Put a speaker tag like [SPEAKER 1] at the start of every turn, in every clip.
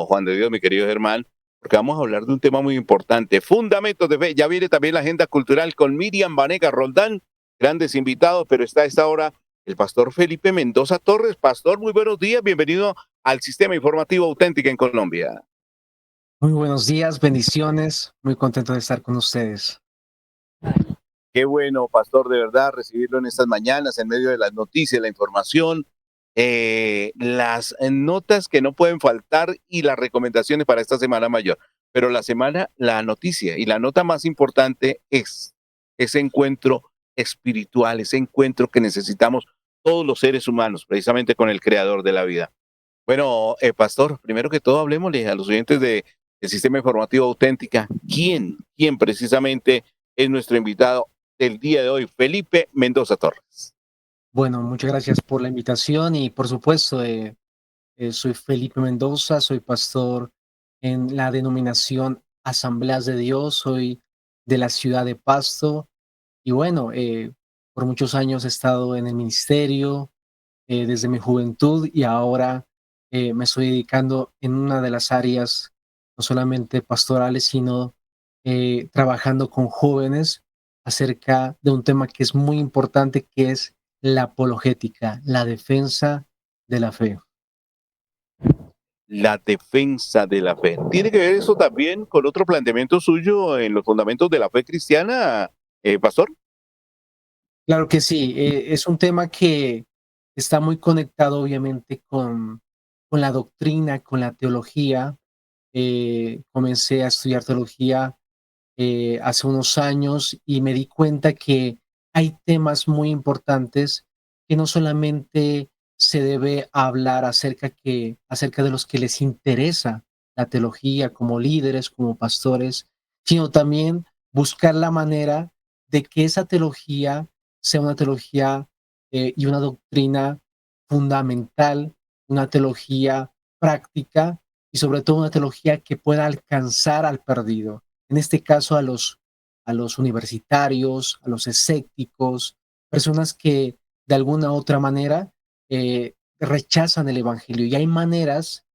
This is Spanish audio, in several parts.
[SPEAKER 1] querido Juan de Dios, mi querido Germán, porque vamos a hablar de un tema muy importante, fundamentos de fe. Ya viene también la agenda cultural con Miriam Vanega Roldán, grandes invitados, pero está a esta hora el pastor Felipe Mendoza Torres. Pastor, muy buenos días, bienvenido al Sistema Informativo Auténtica en Colombia.
[SPEAKER 2] Muy buenos días, bendiciones, muy contento de estar con ustedes.
[SPEAKER 1] Qué bueno, pastor, de verdad, recibirlo en estas mañanas, en medio de las noticias, la información, las notas que no pueden faltar y las recomendaciones para esta Semana Mayor. Pero la noticia y la nota más importante es ese encuentro espiritual, ese encuentro que necesitamos todos los seres humanos, precisamente con el Creador de la vida. Bueno, pastor, primero que todo, hablemosle a los oyentes del Sistema Informativo Auténtica. ¿Quién precisamente es nuestro invitado del día de hoy? Felipe Mendoza Torres.
[SPEAKER 2] Bueno, muchas gracias por la invitación y por supuesto, soy Felipe Mendoza, soy pastor en la denominación Asambleas de Dios, soy de la ciudad de Pasto y bueno, por muchos años he estado en el ministerio desde mi juventud y ahora me estoy dedicando en una de las áreas no solamente pastorales, sino trabajando con jóvenes acerca de un tema que es muy importante, que es la apologética, la defensa de la fe.
[SPEAKER 1] La defensa de la fe. ¿Tiene que ver eso también con otro planteamiento suyo en los fundamentos de la fe cristiana, pastor?
[SPEAKER 2] Claro que sí, es un tema que está muy conectado obviamente con la doctrina, con la teología. Comencé a estudiar teología hace unos años y me di cuenta que hay temas muy importantes que no solamente se debe hablar acerca de los que les interesa la teología como líderes, como pastores, sino también buscar la manera de que esa teología sea una teología y una doctrina fundamental, una teología práctica y sobre todo una teología que pueda alcanzar al perdido, en este caso a los universitarios, a los escépticos, personas que de alguna u otra manera rechazan el Evangelio. Y hay maneras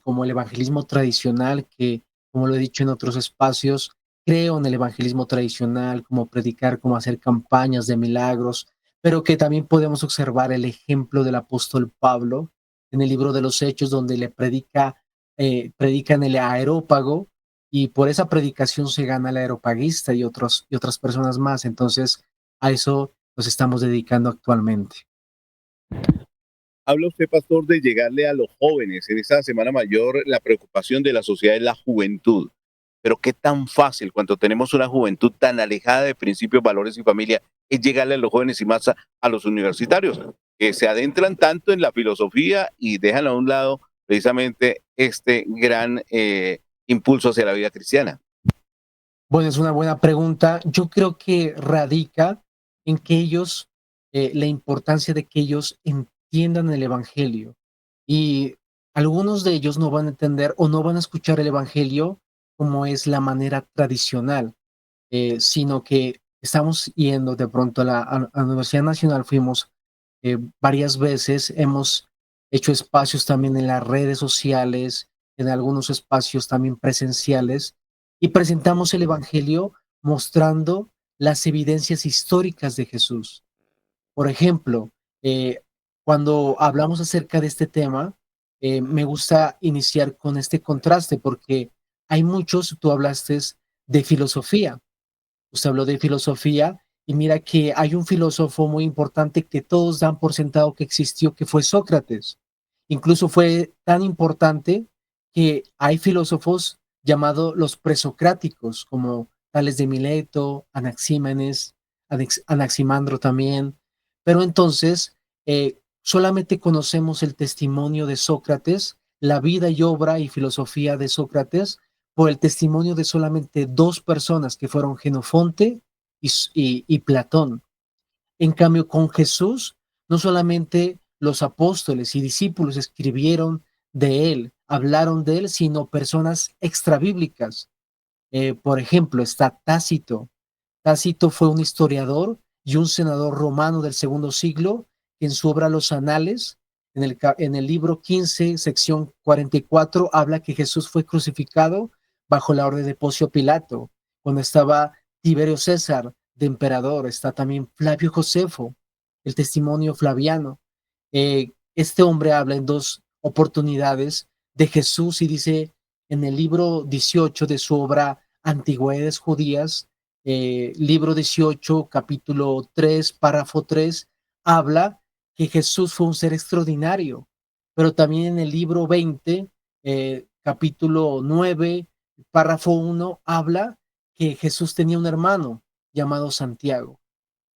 [SPEAKER 2] como el evangelismo tradicional, que, como lo he dicho en otros espacios, creo en el evangelismo tradicional, como predicar, como hacer campañas de milagros, pero que también podemos observar el ejemplo del apóstol Pablo en el libro de los Hechos, donde predica en el aerópago y por esa predicación se gana el aeropaguista y otras personas más. Entonces, a eso nos estamos dedicando actualmente.
[SPEAKER 1] Habla usted, pastor, de llegarle a los jóvenes en esta Semana Mayor. La preocupación de la sociedad es la juventud. Pero qué tan fácil, cuando tenemos una juventud tan alejada de principios, valores y familia, es llegarle a los jóvenes y más a los universitarios, que se adentran tanto en la filosofía y dejan a un lado precisamente este gran impulso hacia la vida cristiana.
[SPEAKER 2] Bueno, es una buena pregunta. Yo creo que radica en que ellos, la importancia de que ellos entiendan el Evangelio. Y algunos de ellos no van a entender o no van a escuchar el Evangelio como es la manera tradicional, sino que estamos yendo de pronto a la Universidad Nacional, fuimos varias veces, hemos hecho espacios también en las redes sociales, en algunos espacios también presenciales, y presentamos el Evangelio mostrando las evidencias históricas de Jesús. Por ejemplo, cuando hablamos acerca de este tema, me gusta iniciar con este contraste porque hay muchos, tú hablaste de filosofía, usted habló de filosofía y mira que hay un filósofo muy importante que todos dan por sentado que existió, que fue Sócrates. Incluso fue tan importante que hay filósofos llamados los presocráticos, como Tales de Mileto, Anaxímenes, Anaximandro también. Pero entonces, solamente conocemos el testimonio de Sócrates, la vida y obra y filosofía de Sócrates, por el testimonio de solamente dos personas que fueron Genofonte y Platón. En cambio, con Jesús, no solamente los apóstoles y discípulos escribieron de él, hablaron de él, sino personas extrabíblicas. Por ejemplo, está Tácito. Tácito fue un historiador y un senador romano del segundo siglo que en su obra Los Anales En el libro 15, sección 44, habla que Jesús fue crucificado bajo la orden de Poncio Pilato, cuando estaba Tiberio César de emperador. Está también Flavio Josefo, el testimonio flaviano. Este hombre habla en dos oportunidades de Jesús y dice en el libro 18 de su obra Antigüedades Judías, libro 18, capítulo 3, párrafo 3, habla que Jesús fue un ser extraordinario, pero también en el libro 20, capítulo 9, párrafo 1, habla que Jesús tenía un hermano llamado Santiago.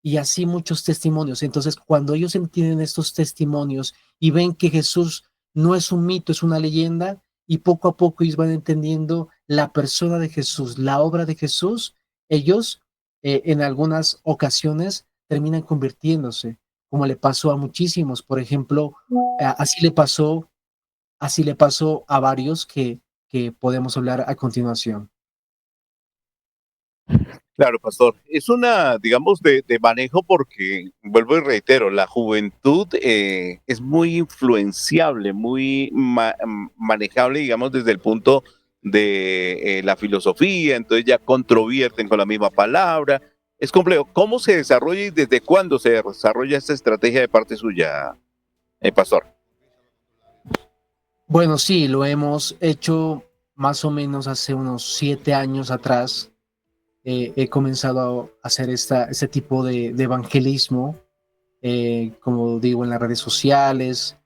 [SPEAKER 2] Y así muchos testimonios. Entonces, cuando ellos entienden estos testimonios y ven que Jesús no es un mito, es una leyenda, y poco a poco ellos van entendiendo la persona de Jesús, la obra de Jesús, ellos en algunas ocasiones terminan convirtiéndose, como le pasó a muchísimos. Por ejemplo, así le pasó a varios que podemos hablar a continuación.
[SPEAKER 1] Claro, pastor. Es una, digamos, de manejo porque, vuelvo y reitero, la juventud es muy influenciable, muy manejable, digamos, desde el punto de la filosofía, entonces ya controvierten con la misma palabra. Es complejo. ¿Cómo se desarrolla y desde cuándo se desarrolla esta estrategia de parte suya, pastor?
[SPEAKER 2] Bueno, sí, lo hemos hecho más o menos hace unos 7 años atrás. He comenzado a hacer este tipo de evangelismo, como digo, en las redes sociales,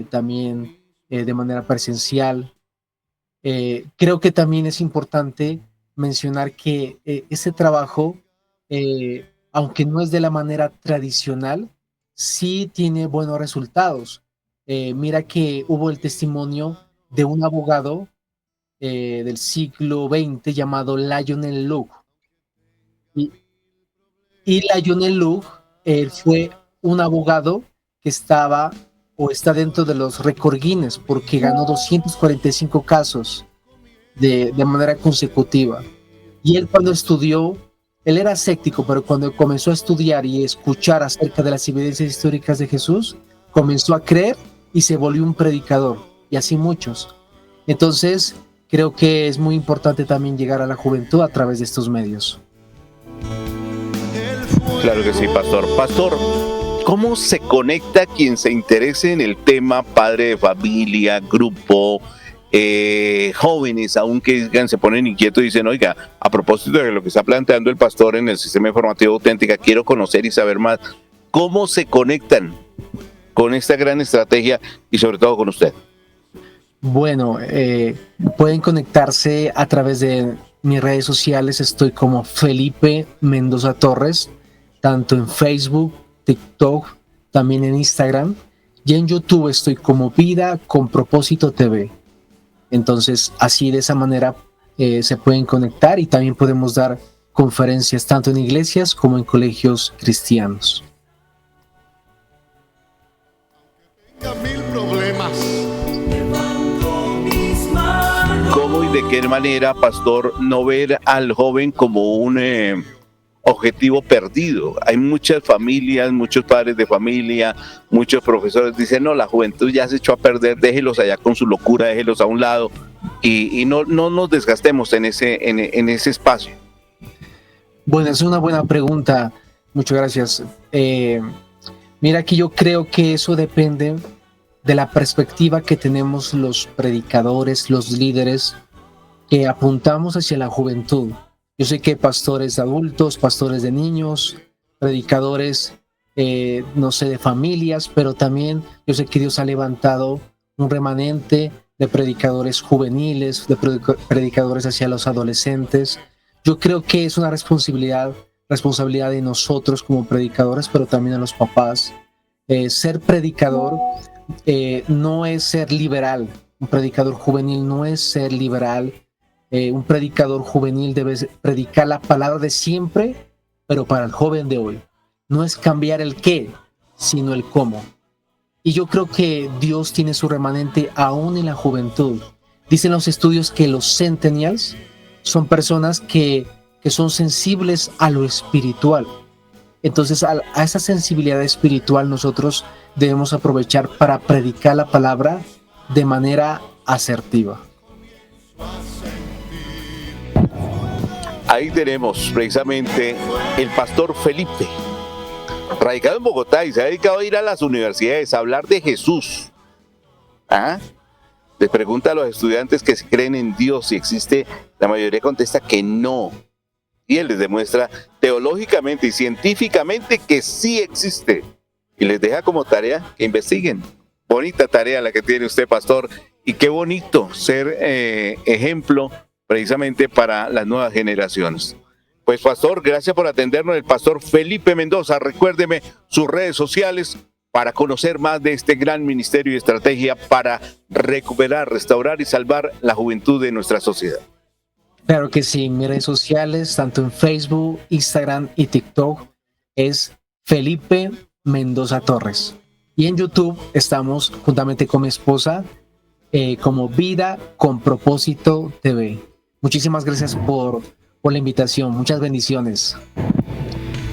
[SPEAKER 2] también de manera presencial. Creo que también es importante mencionar que este trabajo, aunque no es de la manera tradicional, sí tiene buenos resultados. Mira que hubo el testimonio de un abogado del siglo XX llamado Lionel Luke. Y, y Lionel Luke fue un abogado que estaba o está dentro de los récord Guinness porque ganó 245 casos de manera consecutiva. Y él cuando estudió, él era escéptico, pero cuando comenzó a estudiar y escuchar acerca de las evidencias históricas de Jesús, comenzó a creer y se volvió un predicador, y así muchos. Entonces, creo que es muy importante también llegar a la juventud a través de estos medios.
[SPEAKER 1] Claro que sí, pastor. Pastor, ¿cómo se conecta quien se interese en el tema padre de familia, grupo, jóvenes, aunque se ponen inquietos y dicen, oiga, a propósito de lo que está planteando el pastor en el sistema informativo Auténtica, quiero conocer y saber más? ¿Cómo se conectan con esta gran estrategia y sobre todo con usted?
[SPEAKER 2] Bueno, pueden conectarse a través de mis redes sociales. Estoy como Felipe Mendoza Torres, tanto en Facebook, TikTok, también en Instagram, y en YouTube estoy como Vida con Propósito TV. Entonces, así de esa manera se pueden conectar y también podemos dar conferencias tanto en iglesias como en colegios cristianos.
[SPEAKER 1] ¿Cómo y de qué manera, pastor, no ver al joven como un objetivo perdido? Hay muchas familias, muchos padres de familia, muchos profesores dicen, no, la juventud ya se echó a perder, déjelos allá con su locura, déjelos a un lado y no nos desgastemos en ese espacio.
[SPEAKER 2] Bueno, es una buena pregunta. Muchas gracias. Mira que yo creo que eso depende de la perspectiva que tenemos los predicadores, los líderes, que apuntamos hacia la juventud. Yo sé que pastores de adultos, pastores de niños, predicadores, no sé, de familias, pero también yo sé que Dios ha levantado un remanente de predicadores juveniles, de predicadores hacia los adolescentes. Yo creo que es una responsabilidad de nosotros como predicadores, pero también de los papás. Ser predicador no es ser liberal. Un predicador juvenil no es ser liberal. Un predicador juvenil debe predicar la palabra de siempre, pero para el joven de hoy. No es cambiar el qué, sino el cómo. Y yo creo que Dios tiene su remanente aún en la juventud. Dicen los estudios que los centennials son personas que son sensibles a lo espiritual. Entonces, a esa sensibilidad espiritual nosotros debemos aprovechar para predicar la palabra de manera asertiva.
[SPEAKER 1] Ahí tenemos precisamente el pastor Felipe, radicado en Bogotá y se ha dedicado a ir a las universidades a hablar de Jesús. ¿Ah? Les pregunta a los estudiantes que si creen en Dios, si existe, la mayoría contesta que no. Y él les demuestra teológicamente y científicamente que sí existe. Y les deja como tarea que investiguen. Bonita tarea la que tiene usted, pastor. Y qué bonito ser ejemplo precisamente para las nuevas generaciones. Pues, pastor, gracias por atendernos. El pastor Felipe Mendoza. Recuérdeme sus redes sociales para conocer más de este gran ministerio y estrategia para recuperar, restaurar y salvar la juventud de nuestra sociedad.
[SPEAKER 2] Claro que sí, mis redes sociales, tanto en Facebook, Instagram y TikTok, es Felipe Mendoza Torres. Y en YouTube estamos juntamente con mi esposa como Vida con Propósito TV. Muchísimas gracias por la invitación. Muchas bendiciones.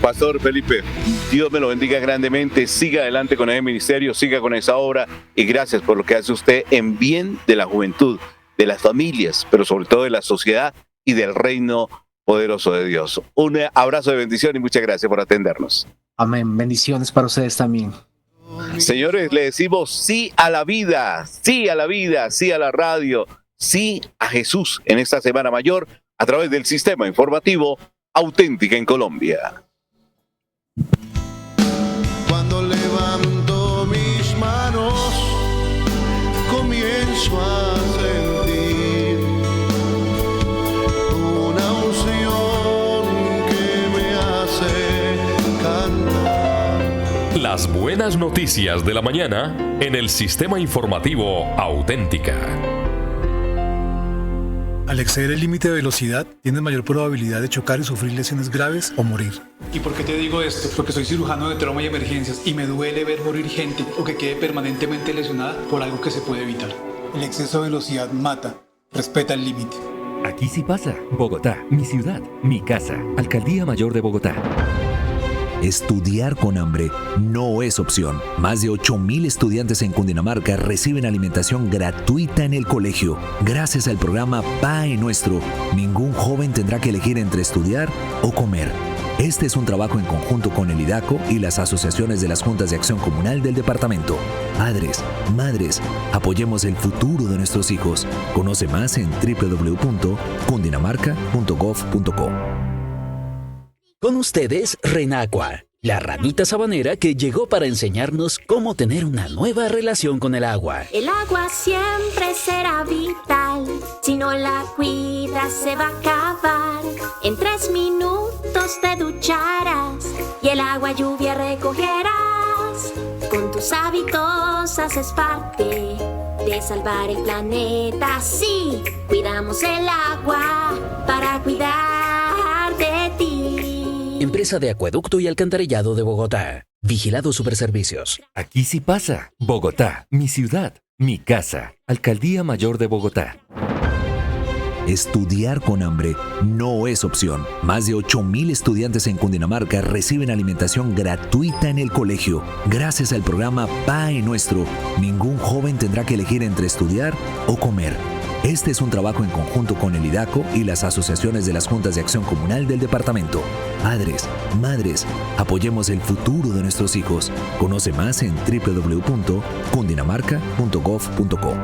[SPEAKER 1] Pastor Felipe, Dios me lo bendiga grandemente. Siga adelante con el ministerio, siga con esa obra y gracias por lo que hace usted en bien de la juventud, de las familias, pero sobre todo de la sociedad y del reino poderoso de Dios. Un abrazo de bendición y muchas gracias por atendernos.
[SPEAKER 2] Amén. Bendiciones para ustedes también.
[SPEAKER 1] Señores, le decimos sí a la vida, sí a la vida, sí a la radio, sí a Jesús en esta Semana Mayor a través del sistema informativo Auténtica en Colombia.
[SPEAKER 3] Cuando levanto mis manos, comienzo a sentir una unción que me hace cantar.
[SPEAKER 4] Las buenas noticias de la mañana en el sistema informativo Auténtica.
[SPEAKER 5] Al exceder el límite de velocidad, tienes mayor probabilidad de chocar y sufrir lesiones graves o morir.
[SPEAKER 6] ¿Y por qué te digo esto? Porque soy cirujano de trauma y emergencias y me duele ver morir gente o que quede permanentemente lesionada por algo que se puede evitar.
[SPEAKER 5] El exceso de velocidad mata. Respeta el límite.
[SPEAKER 7] Aquí sí pasa. Bogotá, mi ciudad, mi casa. Alcaldía Mayor de Bogotá.
[SPEAKER 8] Estudiar con hambre no es opción. Más de 8,000 estudiantes en Cundinamarca reciben alimentación gratuita en el colegio. Gracias al programa PAE Nuestro, ningún joven tendrá que elegir entre estudiar o comer. Este es un trabajo en conjunto con el IDACO y las asociaciones de las Juntas de Acción Comunal del departamento. Padres, madres, apoyemos el futuro de nuestros hijos. Conoce más en www.cundinamarca.gov.co.
[SPEAKER 9] Con ustedes, Renacua, la ranita sabanera que llegó para enseñarnos cómo tener una nueva relación con el agua.
[SPEAKER 10] El agua siempre será vital, si no la cuidas se va a acabar. En 3 minutos te ducharás y el agua lluvia recogerás. Con tus hábitos haces parte de salvar el planeta. Sí, cuidamos el agua para cuidar de ti.
[SPEAKER 9] Empresa de Acueducto y Alcantarillado de Bogotá. Vigilado Superservicios.
[SPEAKER 7] Aquí sí pasa. Bogotá, mi ciudad, mi casa. Alcaldía Mayor de Bogotá.
[SPEAKER 8] Estudiar con hambre no es opción. Más de 8,000 estudiantes en Cundinamarca reciben alimentación gratuita en el colegio. Gracias al programa PAE Nuestro, ningún joven tendrá que elegir entre estudiar o comer. Este es un trabajo en conjunto con el IDACO y las asociaciones de las Juntas de Acción Comunal del departamento. Padres, madres, apoyemos el futuro de nuestros hijos. Conoce más en www.cundinamarca.gov.co.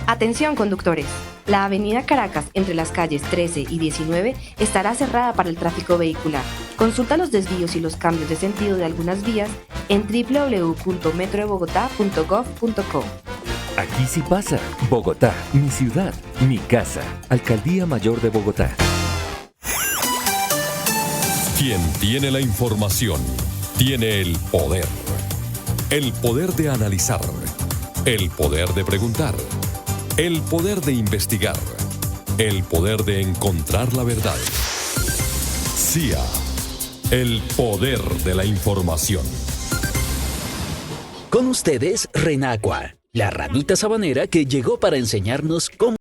[SPEAKER 11] Atención conductores, la avenida Caracas entre las calles 13 y 19 estará cerrada para el tráfico vehicular. Consulta los desvíos y los cambios de sentido de algunas vías en www.metrodebogotá.gov.co.
[SPEAKER 7] Aquí sí pasa. Bogotá, mi ciudad, mi casa. Alcaldía Mayor de Bogotá.
[SPEAKER 4] Quien tiene la información, tiene el poder. El poder de analizar, el poder de preguntar, el poder de investigar, el poder de encontrar la verdad. CIA, el poder de la información.
[SPEAKER 9] Con ustedes, Renacua, la ranita sabanera que llegó para enseñarnos cómo